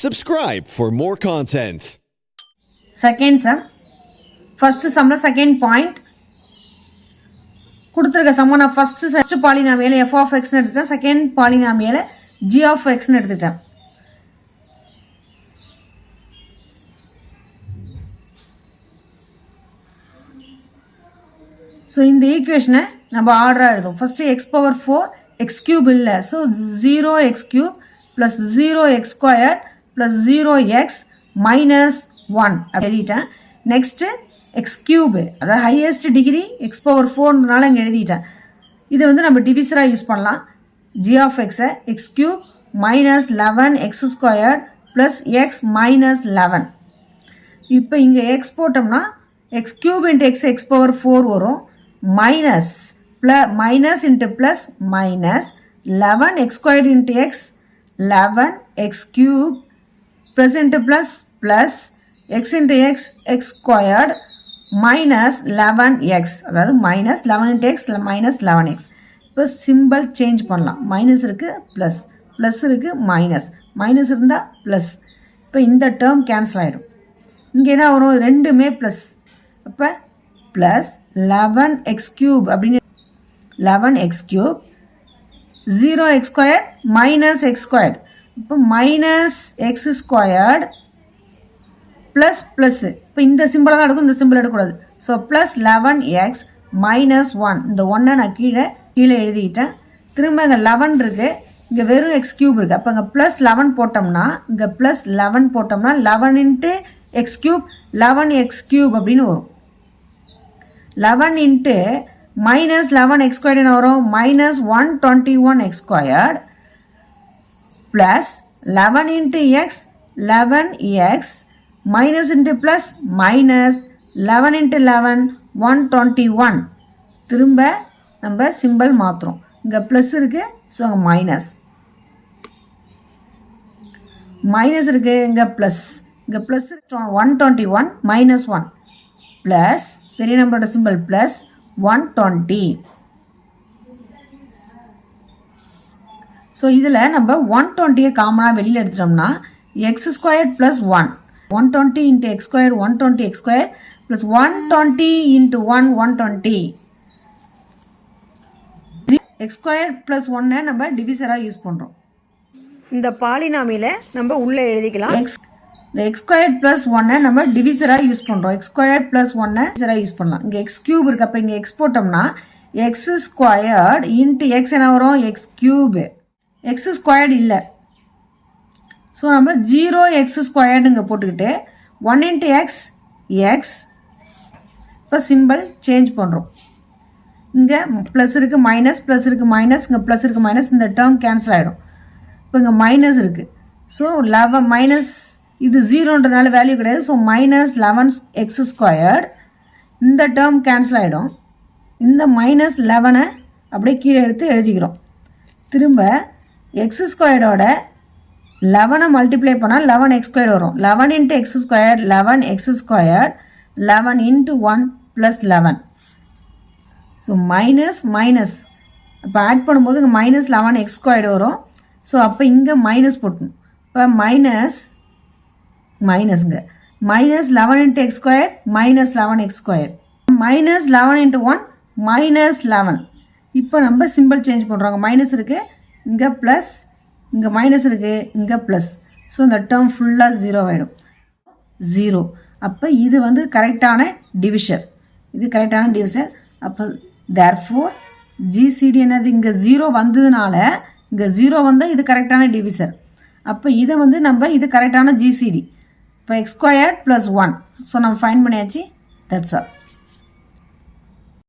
Subscribe for more content. Second sum. First sum la second point. கொடுத்திருக்க சம்ம நான் first பாலினாமியல f of x னு எடுத்துட்டேன். செகண்ட் பாலினாமியல g of x னு எடுத்துட்டேன். ஸோ இந்த ஈக்குவேஷனை நம்ம ஆர்டராக எழுதும். First x power 4 x cube இல்லை. So 0x cube plus 0x square plus 0x minus 1 அப்படி எழுதிட்டேன். நெக்ஸ்ட்டு எக்ஸ் கியூபு, அதாவது ஹையஸ்ட் டிகிரி எக்ஸ் பவர் 4னால இங்கே எழுதிட்டேன். இதை வந்து நம்ம டிவிசராக யூஸ் பண்ணலாம். ஜி ஆஃப் எக்ஸை x cube minus 11 x square plus x minus 11. இப்போ இங்கே எக்ஸ் போட்டோம்னா x cube into x power 4 வரும். Minus into plus minus 11 x square into X 11 X cube plus into plus X into X squared minus 11x, அதாவது minus 11 into X minus 11x. இப்போ simple change பண்ணலாம். Minus இருக்குது plus, plus இருக்குது minus, minus இருந்தால் plus. இப்போ இந்த term cancel ஆகிடும். இங்கே என்ன வரும்? ரெண்டுமே ப்ளஸ். அப்போ ப்ளஸ் 11x கியூப் அப்படின்னு 11x cube 0x square minus x squared. இப்போ minus x squared plus plus. இப்போ இந்த சிம்பிளாக தான் எடுக்கும், இந்த சிம்பிள் எடுக்கக்கூடாது. So plus 11x minus 1. இந்த ஒன்றை நான் கீழே எழுதிக்கிட்டேன். திரும்ப இங்கே 11 இருக்குது, இங்கே வெறும் எக்ஸ் கியூப் இருக்குது. அப்போ இங்கே ப்ளஸ் 11 போட்டோம்னா இங்கே ப்ளஸ் 11 போட்டோம்னா 11 into X cube 11x cube அப்படின்னு வரும். 11 இன்ட்டு மைனஸ் 11x ஸ்கொயர்டு என்ன வரும்? Minus 121x squared plus 11 into X 11x minus into plus minus 11 into 11 121. திரும்ப நம்ம சிம்பிள் மாற்றுறோம். இங்கே ப்ளஸ் இருக்குது, ஸோ அங்கே மைனஸ் இருக்குது, இங்கே ப்ளஸ் 121 மைனஸ் 1 ப்ளஸ் பெரிய நம்பரோட சிம்பிள் ப்ளஸ் 120. ஸோ இதில் நம்ம 120 காமனாக வெளியில் எடுத்துட்டோம்னா X square plus 120 into x square 120 x square plus 120 into 1 120. x square plus 1 நம்ம டிவிசராக யூஸ் பண்ணுறோம். இந்த பாலினாமியில் நம்ம உள்ளே எழுதிக்கலாம். இந்த x square plus 1 நம்ம டிவிசராக யூஸ் பண்ணுறோம். x square plus 1 டிவிசராக யூஸ் பண்ணலாம். இங்கே x கியூப் இருக்குது. அப்போ இங்கே x போட்டோம்னா x ஸ்கொயர்டு இன்ட்டு x என்ன வரும்? x cube. x ஸ்கொயர்டு இல்லை, ஸோ நம்ம 0x ஸ்கொயர்டு இங்கே போட்டுக்கிட்டு 1 இன்ட்டு எக்ஸ் இப்போ சிம்பிள் சேஞ்ச் பண்ணுறோம். இங்கே ப்ளஸ் இருக்குது மைனஸ், ப்ளஸ் இருக்குது மைனஸ், இங்கே ப்ளஸ் இருக்குது மைனஸ், இந்த டேர்ம் கேன்சல் ஆகிடும். இப்போ இங்கே மைனஸ் இருக்குது. ஸோ 11 மைனஸ் இது 0ன்றதுனால வேல்யூ கிடையாது. ஸோ மைனஸ் 11x ஸ்கொயர்டு இந்த டேர்ம் கேன்சல் ஆகிடும். இந்த மைனஸ் 11 அப்படியே கீழே எடுத்து எழுதிக்கிறோம். திரும்ப எக்ஸ் ஸ்கொயர்டோட 11 மல்டிப்ளை பண்ணால் 11x ஸ்கொயர் வரும். 11 into x square 11x square 11 into 1 plus 11. So minus அப்போ ஆட் பண்ணும்போது இங்கே மைனஸ் 11x ஸ்கொயர் வரும். ஸோ அப்போ இங்கே மைனஸ் போட்டணும். இப்போ மைனஸ்ங்க minus 11 into x square minus 11x square minus 11 into 1 minus 11. இப்போ நம்ம சிம்பிள் சேஞ்ச் பண்ணுறோங்க. மைனஸ் இருக்குது, இங்கே ப்ளஸ், இங்கே மைனஸ் இருக்குது, இங்கே ப்ளஸ். ஸோ இந்த டேர்ம் ஃபுல்லாக 0 ஆகிடும். 0. அப்போ இது வந்து கரெக்டான டிவிஷர். அப்போ தேர்ஃபோர் ஜிசிடி என்னது? இங்கே 0 வந்ததுனால இங்கே 0 வந்தால் இது கரெக்டான டிவிசர். அப்போ இதை வந்து நம்ம இது கரெக்டான ஜிசிடி. இப்போ எக்ஸ் ஸ்கொயர் ப்ளஸ் 1. ஸோ நம்ம ஃபைன் பண்ணியாச்சு. That's all.